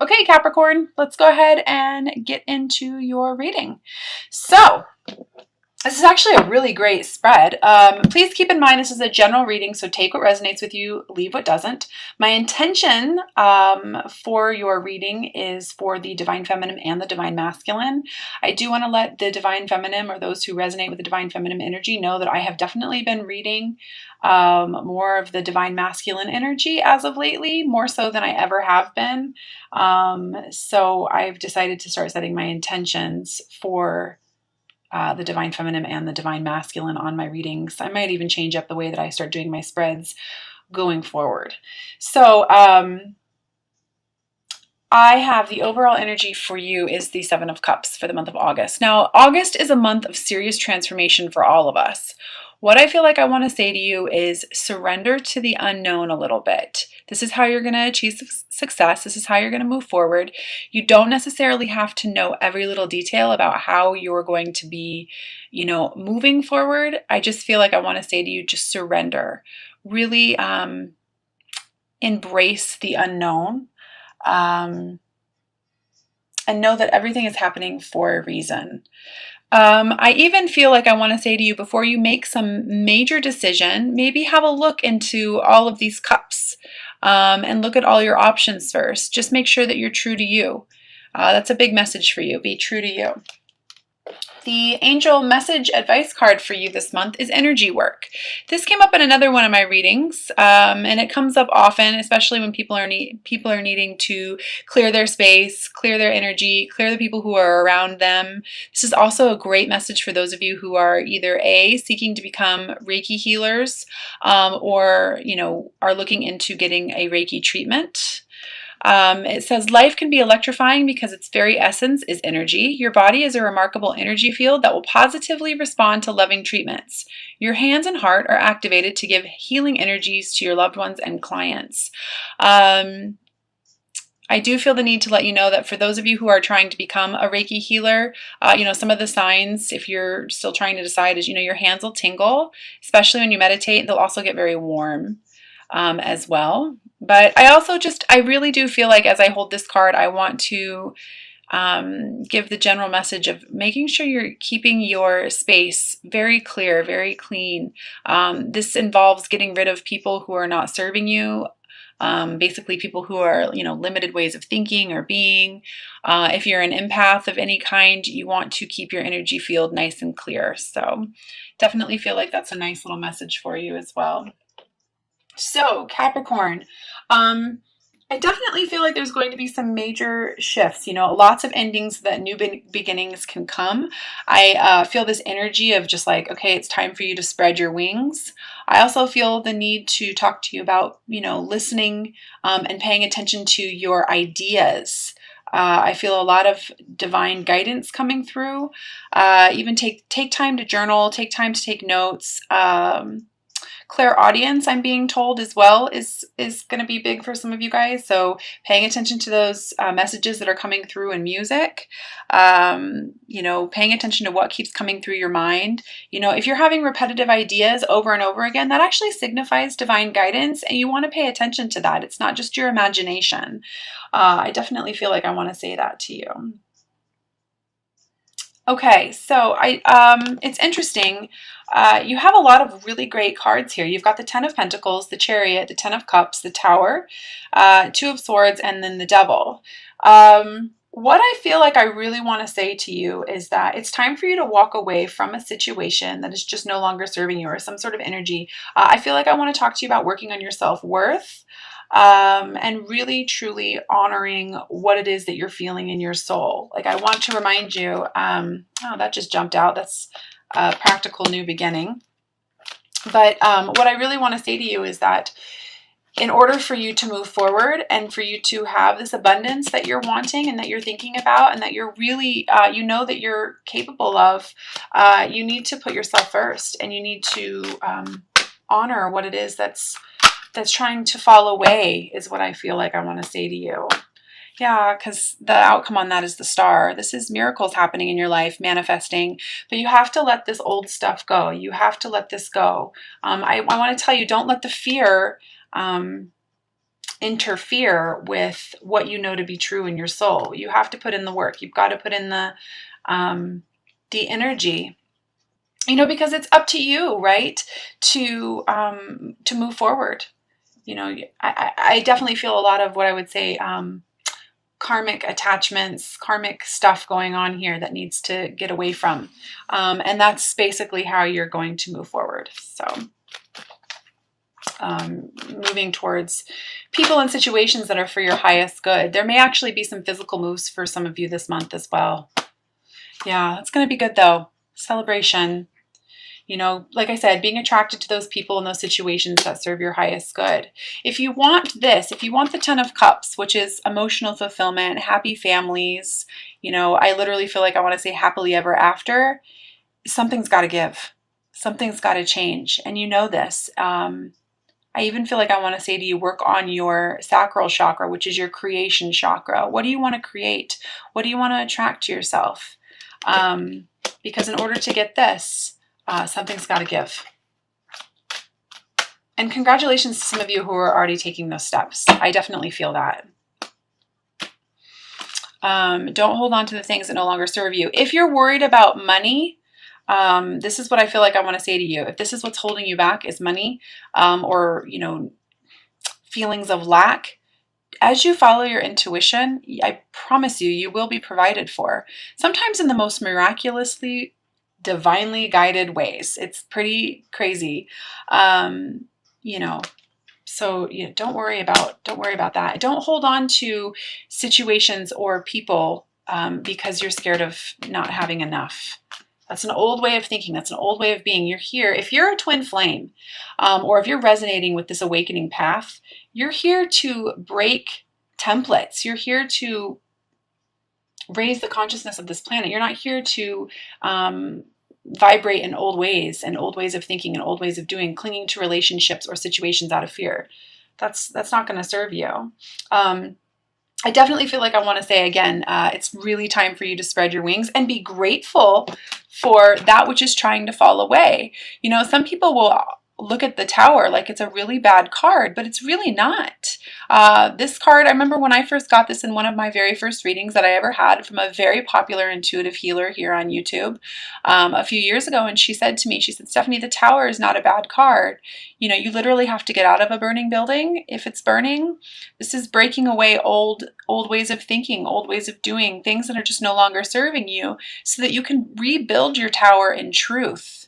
Okay, Capricorn, let's go ahead and get into your reading. So, this is actually a really great spread. Please keep in mind this is a general reading, so take what resonates with you, leave what doesn't. My intention for your reading is for the Divine Feminine and the Divine Masculine. I do want to let the Divine Feminine, or those who resonate with the Divine Feminine energy, know that I have definitely been reading more of the Divine Masculine energy as of lately, more so than I ever have been. So I've decided to start setting my intentions for the Divine Feminine and the Divine Masculine on my readings. I might even change up the way that I start doing my spreads going forward. So I have the overall energy for you is the Seven of Cups for the month of August. Now, August is a month of serious transformation for all of us. What I feel like I want to say to you is surrender to the unknown a little bit. This is how you're going to achieve success. This is how you're going to move forward. You don't necessarily have to know every little detail about how you're going to be, moving forward. I just feel like I want to say to you, just surrender. Really embrace the unknown. And know that everything is happening for a reason. I even feel like I want to say to you, before you make some major decision, maybe have a look into all of these cups and look at all your options first. Just make sure that you're true to you. That's a big message for you. Be true to you. The angel message advice card for you this month is energy work. This came up in another one of my readings, and it comes up often, especially when people are needing to clear their space, clear their energy, clear the people who are around them. This is also a great message for those of you who are either seeking to become Reiki healers, or are looking into getting a Reiki treatment. It says life can be electrifying because its very essence is energy. Your body is a remarkable energy field that will positively respond to loving treatments. Your hands and heart are activated to give healing energies to your loved ones and clients. I do feel the need to let you know that for those of you who are trying to become a Reiki healer, some of the signs, if you're still trying to decide, is, your hands will tingle, especially when you meditate. They'll also get very warm as well. But I really do feel like as I hold this card, I want to give the general message of making sure you're keeping your space very clear, very clean. This involves getting rid of people who are not serving you. Basically people who are, limited ways of thinking or being. If you're an empath of any kind, you want to keep your energy field nice and clear. So definitely feel like that's a nice little message for you as well. So Capricorn, I definitely feel like there's going to be some major shifts, lots of endings that new beginnings can come. I feel this energy of just like, okay, it's time for you to spread your wings. I also feel the need to talk to you about, listening and paying attention to your ideas. I feel a lot of divine guidance coming through. Even take time to journal, take time to take notes. Clairaudience, I'm being told as well, is going to be big for some of you guys. So paying attention to those messages that are coming through in music, paying attention to what keeps coming through your mind. If you're having repetitive ideas over and over again, that actually signifies divine guidance, and you want to pay attention to that. It's not just your imagination. I definitely feel like I want to say that to you. Okay, so it's interesting. You have a lot of really great cards here. You've got the Ten of Pentacles, the Chariot, the Ten of Cups, the Tower, Two of Swords, and then the Devil. What I feel like I really want to say to you is that it's time for you to walk away from a situation that is just no longer serving you, or some sort of energy. I feel like I want to talk to you about working on your self-worth. And really truly honoring what it is that you're feeling in your soul. Like, I want to remind you, oh, that just jumped out. That's a practical new beginning. But what I really want to say to you is that in order for you to move forward and for you to have this abundance that you're wanting and that you're thinking about and that you're really, that you're capable of, you need to put yourself first, and you need to honor what it is that's trying to fall away, is what I feel like I want to say to you. Yeah, because the outcome on that is the Star. This is miracles happening in your life, manifesting, but you have to let this old stuff go. You have to let this go. I want to tell you, don't let the fear interfere with what you know to be true in your soul. You have to put in the work. You've got to put in the energy, because it's up to you, right? To move forward. I definitely feel a lot of what I would say, karmic attachments, karmic stuff going on here that needs to get away from. And that's basically how you're going to move forward. So moving towards people and situations that are for your highest good. There may actually be some physical moves for some of you this month as well. Yeah, it's going to be good though. Celebration. Like I said, being attracted to those people and those situations that serve your highest good. If you want this, if you want the 10 of Cups, which is emotional fulfillment, happy families, I literally feel like I want to say happily ever after, something's got to give. Something's got to change. And you know this. I even feel like I want to say to you, work on your sacral chakra, which is your creation chakra. What do you want to create? What do you want to attract to yourself? Because in order to get this, something's got to give. And congratulations to some of you who are already taking those steps. I definitely feel that. Don't hold on to the things that no longer serve you. If you're worried about money, this is what I feel like I want to say to you. If this is what's holding you back is money, or, feelings of lack, as you follow your intuition, I promise you, you will be provided for. Sometimes in the most miraculously, divinely guided ways. It's pretty crazy. So don't worry about that. Don't hold on to situations or people because you're scared of not having enough. That's an old way of thinking. That's an old way of being. You're here. If you're a twin flame, or if you're resonating with this awakening path, you're here to break templates. You're here to raise the consciousness of this planet. You're not here to vibrate in old ways and old ways of thinking and old ways of doing, clinging to relationships or situations out of fear. That's not going to serve you. I definitely feel like I want to say again, it's really time for you to spread your wings and be grateful for that which is trying to fall away. Some people will look at the Tower like it's a really bad card, but it's really not. This card, I remember when I first got this in one of my very first readings that I ever had from a very popular intuitive healer here on YouTube a few years ago, and she said to me, Stephanie, the Tower is not a bad card. You literally have to get out of a burning building if it's burning. This is breaking away old ways of thinking, old ways of doing, things that are just no longer serving you, so that you can rebuild your tower in truth.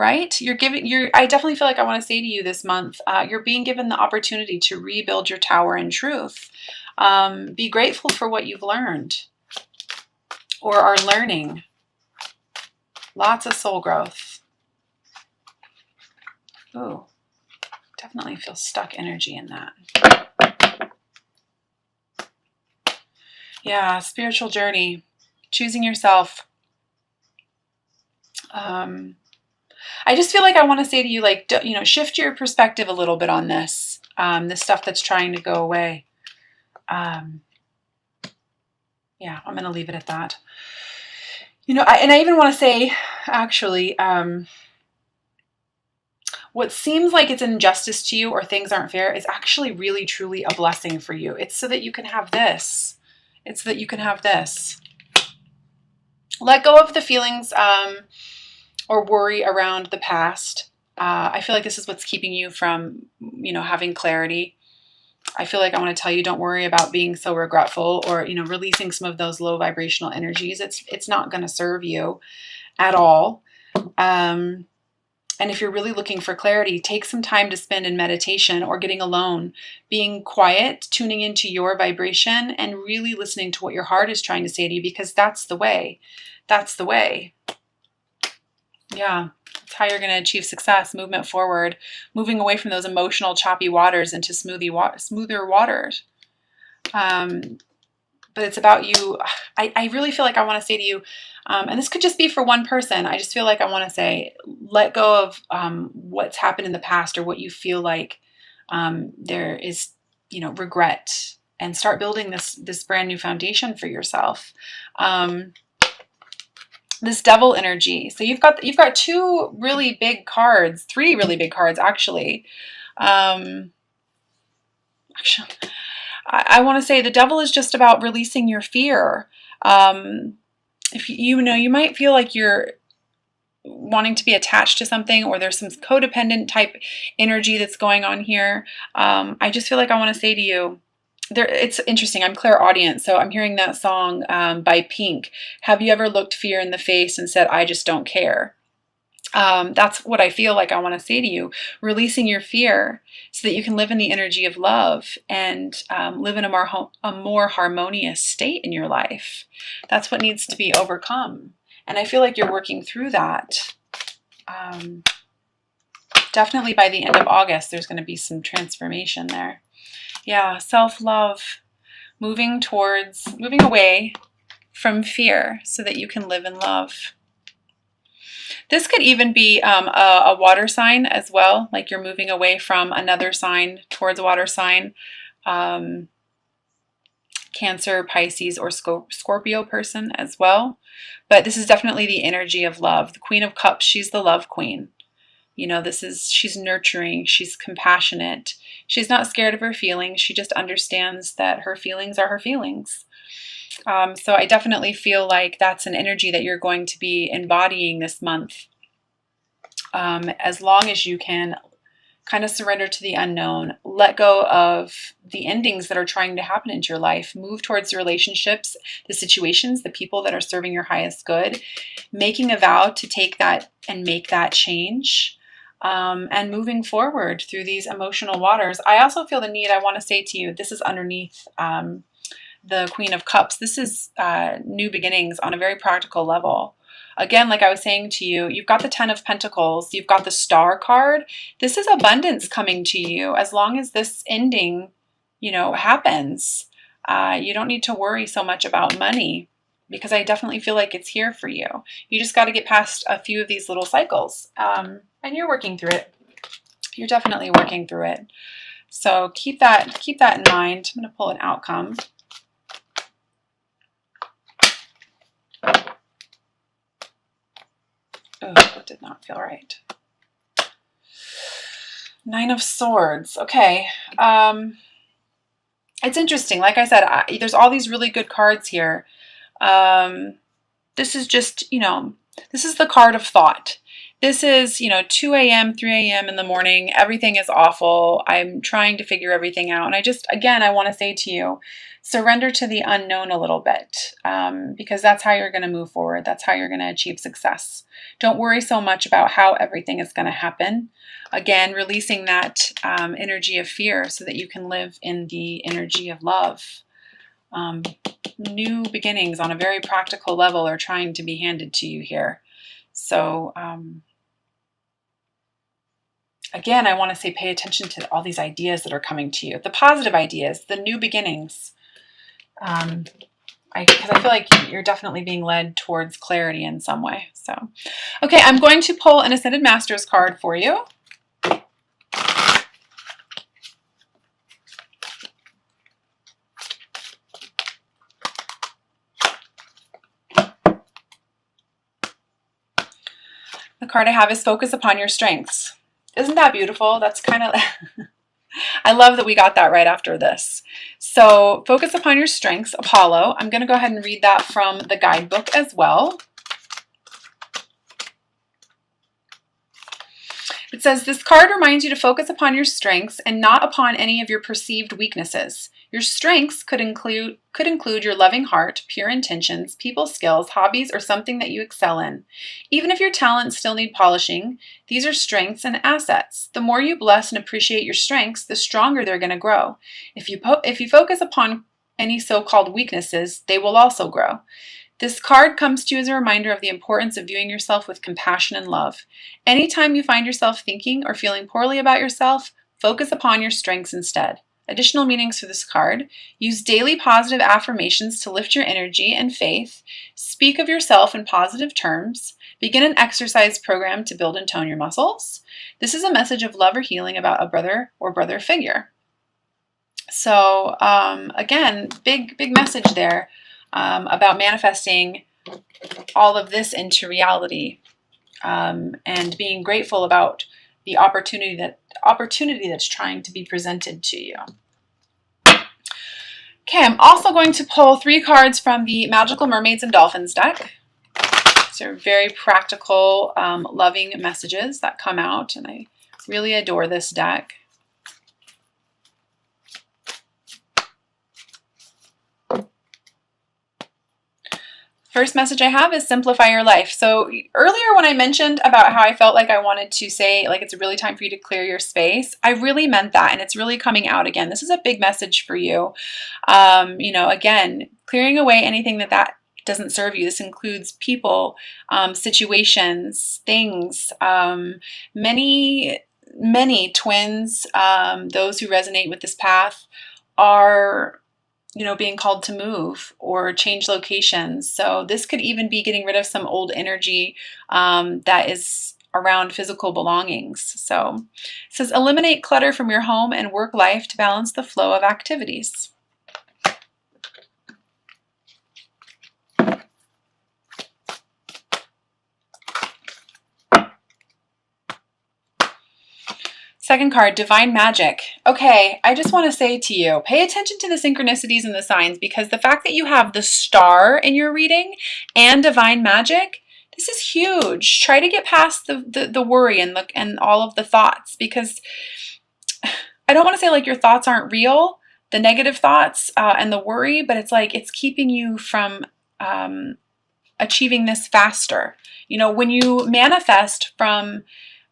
Right? I definitely feel like I want to say to you this month, you're being given the opportunity to rebuild your tower in truth. Be grateful for what you've learned or are learning. Lots of soul growth. Ooh, definitely feel stuck energy in that. Yeah, spiritual journey, choosing yourself. I just feel like I want to say to you, like, shift your perspective a little bit on this, this stuff that's trying to go away. Yeah, I'm going to leave it at that. I even want to say, actually, what seems like it's injustice to you or things aren't fair is actually really, truly a blessing for you. It's so that you can have this. It's so that you can have this. Let go of the feelings, or worry around the past. I feel like this is what's keeping you from, having clarity. I feel like I want to tell you, don't worry about being so regretful or, releasing some of those low vibrational energies. It's not going to serve you at all. And if you're really looking for clarity, take some time to spend in meditation or getting alone, being quiet, tuning into your vibration and really listening to what your heart is trying to say to you, because that's the way. That's the way. Yeah, that's how you're going to achieve success, movement forward, moving away from those emotional, choppy waters into smoother waters. But it's about you. I really feel like I want to say to you, and this could just be for one person, I just feel like I want to say, let go of what's happened in the past or what you feel like there is, regret, and start building this brand new foundation for yourself. This devil energy. So you've got two really big cards, three really big cards actually. Actually, I want to say the devil is just about releasing your fear. If you know, you might feel like you're wanting to be attached to something, or there's some codependent type energy that's going on here. I just feel like I want to say to you, it's interesting. I'm clairaudient, so I'm hearing that song by Pink. Have you ever looked fear in the face and said, "I just don't care"? That's what I feel like I want to say to you. Releasing your fear so that you can live in the energy of love and live in a more harmonious state in your life. That's what needs to be overcome. And I feel like you're working through that. Definitely by the end of August, there's going to be some transformation there. Yeah, self-love, moving away from fear so that you can live in love. This could even be a water sign as well, like you're moving away from another sign towards a water sign. Cancer, Pisces, or Scorpio person as well. But this is definitely the energy of love. The Queen of Cups, she's the love queen. You know, she's nurturing, she's compassionate. She's not scared of her feelings. She just understands that her feelings are her feelings. So I definitely feel like that's an energy that you're going to be embodying this month. As long as you can kind of surrender to the unknown, let go of the endings that are trying to happen into your life, move towards the relationships, the situations, the people that are serving your highest good, making a vow to take that and make that change, and moving forward through these emotional waters. I also feel the need, I want to say to you, this is underneath the Queen of Cups. This is new beginnings on a very practical level. Again, like I was saying to you, you've got the 10 of Pentacles, you've got the Star card. This is abundance coming to you. As long as this ending, you know, happens, you don't need to worry so much about money, because I definitely feel like it's here for you. You just got to get past a few of these little cycles, and you're working through it. You're definitely working through it. So keep that in mind. I'm going to pull an outcome. Oh, that did not feel right. 9 of Swords. Okay. It's interesting. Like I said, there's all these really good cards here. This is just, you know, this is the card of thought. This is, you know, 2 a.m., 3 a.m. in the morning. Everything is awful. I'm trying to figure everything out. And I want to say to you, surrender to the unknown a little bit, because that's how you're going to move forward. That's how you're going to achieve success. Don't worry so much about how everything is going to happen. Again, releasing that energy of fear so that you can live in the energy of love. New beginnings on a very practical level are trying to be handed to you here. So, again, I want to say pay attention to all these ideas that are coming to you. The positive ideas, the new beginnings. Because I feel like you're definitely being led towards clarity in some way. So, okay, I'm going to pull an Ascended Masters card for you. The card I have is Focus Upon Your Strengths. Isn't that beautiful? That's kind of... I love that we got that right after this. So, focus upon your strengths, Apollo. I'm going to go ahead and read that from the guidebook as well. It says, this card reminds you to focus upon your strengths and not upon any of your perceived weaknesses. Your strengths could include your loving heart, pure intentions, people skills, hobbies, or something that you excel in. Even if your talents still need polishing, these are strengths and assets. The more you bless and appreciate your strengths, the stronger they're going to grow. If you focus upon any so-called weaknesses, they will also grow. This card comes to you as a reminder of the importance of viewing yourself with compassion and love. Anytime you find yourself thinking or feeling poorly about yourself, focus upon your strengths instead. Additional meanings for this card: use daily positive affirmations to lift your energy and faith. Speak of yourself in positive terms. Begin an exercise program to build and tone your muscles. This is a message of love or healing about a brother or brother figure. So again, big message there. About manifesting all of this into reality, and being grateful about the opportunity that's trying to be presented to you. Okay, I'm also going to pull 3 cards from the Magical Mermaids and Dolphins deck. These are very practical, loving messages that come out, and I really adore this deck. First message I have is simplify your life. So earlier when I mentioned about how I felt like I wanted to say, like, it's really time for you to clear your space, I really meant that, and it's really coming out again. This is a big message for you. You know, again, clearing away anything that doesn't serve you. This includes people, situations, things, many twins, those who resonate with this path are, you know, being called to move or change locations. So this could even be getting rid of some old energy that is around physical belongings. So it says eliminate clutter from your home and work life to balance the flow of activities. Second card, Divine Magic. Okay, I just want to say to you, pay attention to the synchronicities and the signs, because the fact that you have the Star in your reading and Divine Magic, this is huge. Try to get past the worry and all of the thoughts, because I don't want to say like your thoughts aren't real, the negative thoughts and the worry, but it's like it's keeping you from achieving this faster. You know, when you manifest from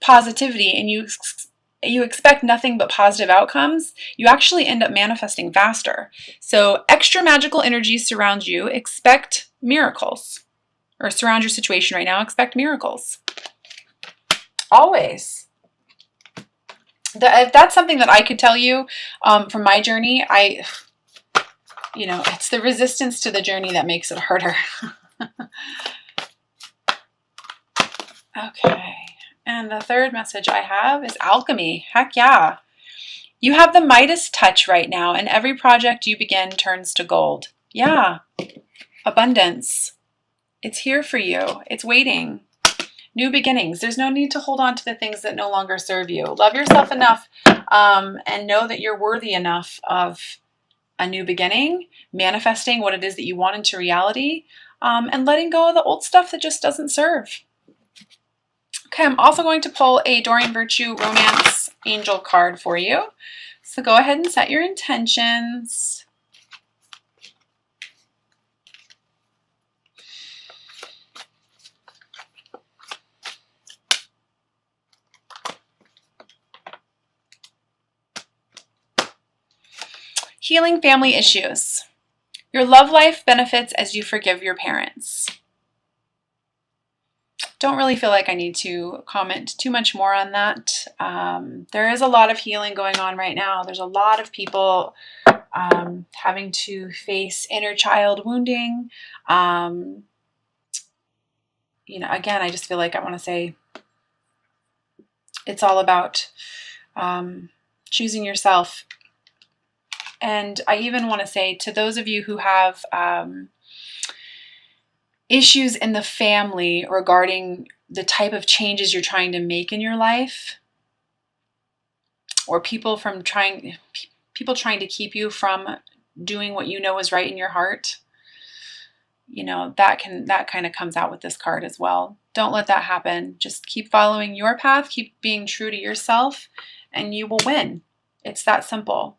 positivity and you expect nothing but positive outcomes, you actually end up manifesting faster. So extra magical energies surround you. Expect miracles. Or surround your situation right now. Expect miracles. Always. If that's something that I could tell you from my journey, you know, it's the resistance to the journey that makes it harder. Okay. And the third message I have is alchemy. Heck yeah. You have the Midas touch right now, and every project you begin turns to gold. Yeah. Abundance. It's here for you. It's waiting. New beginnings. There's no need to hold on to the things that no longer serve you. Love yourself enough and know that you're worthy enough of a new beginning, manifesting what it is that you want into reality, and letting go of the old stuff that just doesn't serve. Okay, I'm also going to pull a Doreen Virtue Romance Angel card for you. So go ahead and set your intentions. Healing family issues. Your love life benefits as you forgive your parents. Don't really feel like I need to comment too much more on that. There is a lot of healing going on right now. There's a lot of people having to face inner child wounding. You know, again, I just feel like I want to say it's all about choosing yourself. And I even want to say to those of you who have issues in the family regarding the type of changes you're trying to make in your life, or people trying to keep you from doing what you know is right in your heart, you know, that kind of comes out with this card as well. Don't let that happen. Just keep following your path, keep being true to yourself, and you will win. It's that simple.